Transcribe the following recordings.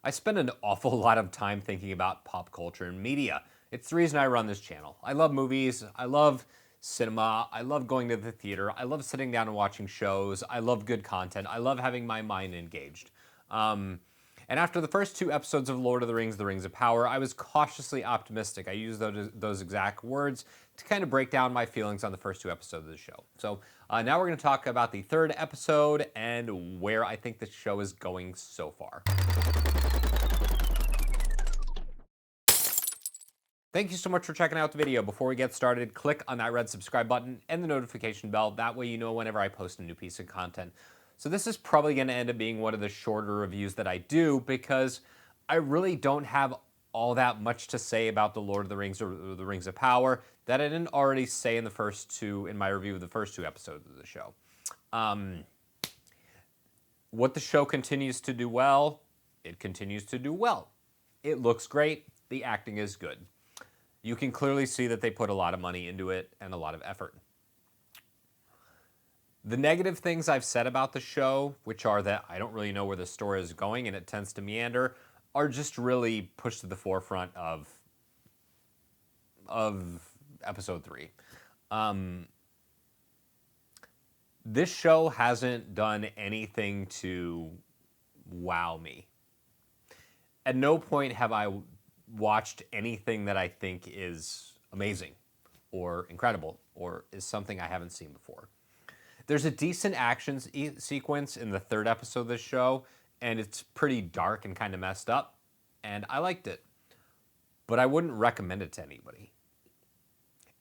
I spend an awful lot of time thinking about pop culture and media. It's the reason I run this channel. I love movies, I love cinema, I love going to the theater, I love sitting down and watching shows, I love good content, I love having my mind engaged. Um, and after the first two episodes of Lord of the Rings of Power, I was cautiously optimistic. I used those exact words to kind of break down my feelings on the first two episodes of the show. So now we're going to talk about the third episode and where I think the show is going so far. Thank you so much for checking out the video. Before we get started, click on that red subscribe button and the notification bell. That way you know whenever I post a new piece of content. So this is probably going to end up being one of the shorter reviews that I do because I really don't have all that much to say about the Lord of the Rings or the Rings of Power that I didn't already say in my review of the first two episodes of the show. What the show continues to do well, it continues to do well. It looks great. The acting is good. You can clearly see that they put a lot of money into it and a lot of effort. The negative things I've said about the show, which are that I don't really know where the story is going and it tends to meander, are just really pushed to the forefront of episode 3. This show hasn't done anything to wow me. At no point have I watched anything that I think is amazing or incredible or is something I haven't seen before. There's a decent action sequence in the third episode of this show, and it's pretty dark and kind of messed up, and I liked it. But I wouldn't recommend it to anybody.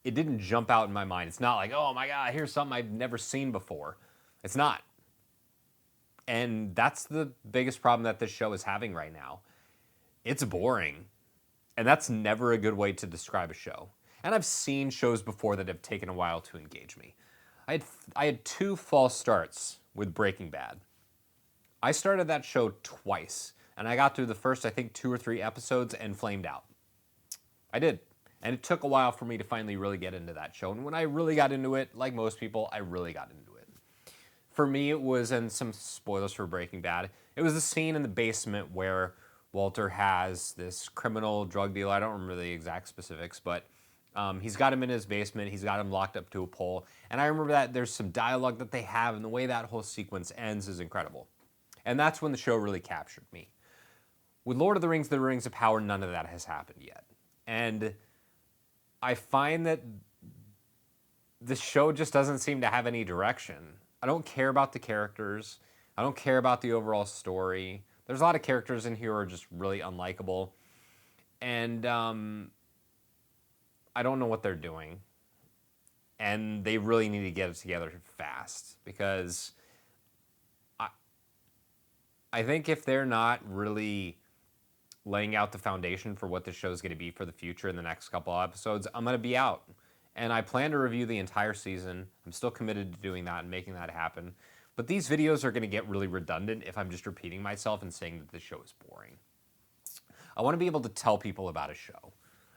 It didn't jump out in my mind. It's not like, oh my God, here's something I've never seen before. It's not. And that's the biggest problem that this show is having right now. It's boring. And that's never a good way to describe a show. And I've seen shows before that have taken a while to engage me. I had 2 false starts with Breaking Bad. I started that show twice, and I got through the first, I think, 2 or 3 episodes and flamed out. I did. And it took a while for me to finally really get into that show. And when I really got into it, like most people, I really got into it. For me, it was, and some spoilers for Breaking Bad, it was the scene in the basement where Walter has this criminal drug dealer. I don't remember the exact specifics, but he's got him in his basement. He's got him locked up to a pole. And I remember that there's some dialogue that they have, and the way that whole sequence ends is incredible. And that's when the show really captured me. With Lord of the Rings of Power, none of that has happened yet. And I find that the show just doesn't seem to have any direction. I don't care about the characters. I don't care about the overall story. There's a lot of characters in here who are just really unlikable. And I don't know what they're doing. And they really need to get it together fast. Because I think if they're not really laying out the foundation for what the show is going to be for the future in the next couple of episodes, I'm going to be out. And I plan to review the entire season. I'm still committed to doing that and making that happen. But these videos are going to get really redundant if I'm just repeating myself and saying that the show is boring. I want to be able to tell people about a show.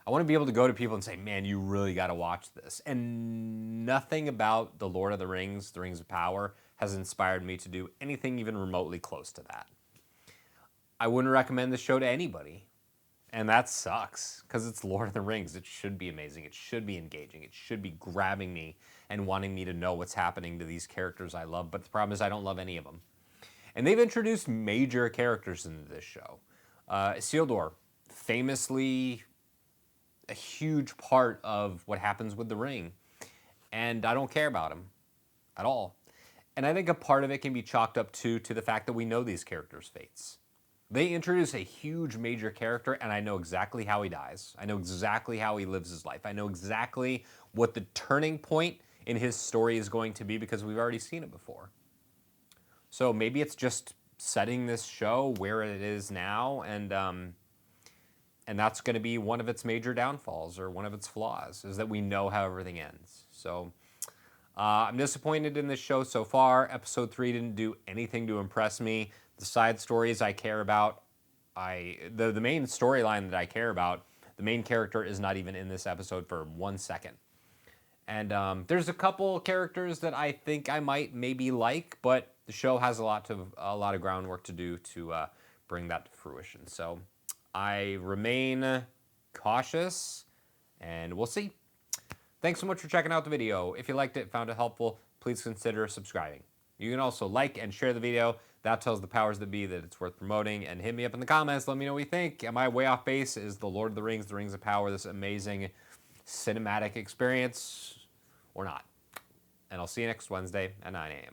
I want to be able to go to people and say, man, you really got to watch this. And nothing about the Lord of the Rings of Power, has inspired me to do anything even remotely close to that. I wouldn't recommend the show to anybody. And that sucks, because it's Lord of the Rings. It should be amazing. It should be engaging. It should be grabbing me and wanting me to know what's happening to these characters I love. But the problem is I don't love any of them. And they've introduced major characters into this show. Isildur, famously a huge part of what happens with the ring. And I don't care about him at all. And I think a part of it can be chalked up to the fact that we know these characters' fates. They introduce a huge major character, and I know exactly how he dies. I know exactly how he lives his life. I know exactly what the turning point in his story is going to be because we've already seen it before. So maybe it's just setting this show where it is now, and that's going to be one of its major downfalls or one of its flaws, is that we know how everything ends. So I'm disappointed in this show so far. Episode 3 didn't do anything to impress me. The side stories I care about, the main storyline that I care about, the main character is not even in this episode for 1 second. And there's a couple characters that I think I might maybe like, but the show has a lot of groundwork to do to bring that to fruition. So I remain cautious, and we'll see. Thanks so much for checking out the video. If you liked it, found it helpful, please consider subscribing. You can also like and share the video. That tells the powers that be that it's worth promoting. And hit me up in the comments. Let me know what you think. Am I way off base? Is The Lord of the Rings of Power, this amazing cinematic experience, or not? And I'll see you next Wednesday at 9 a.m.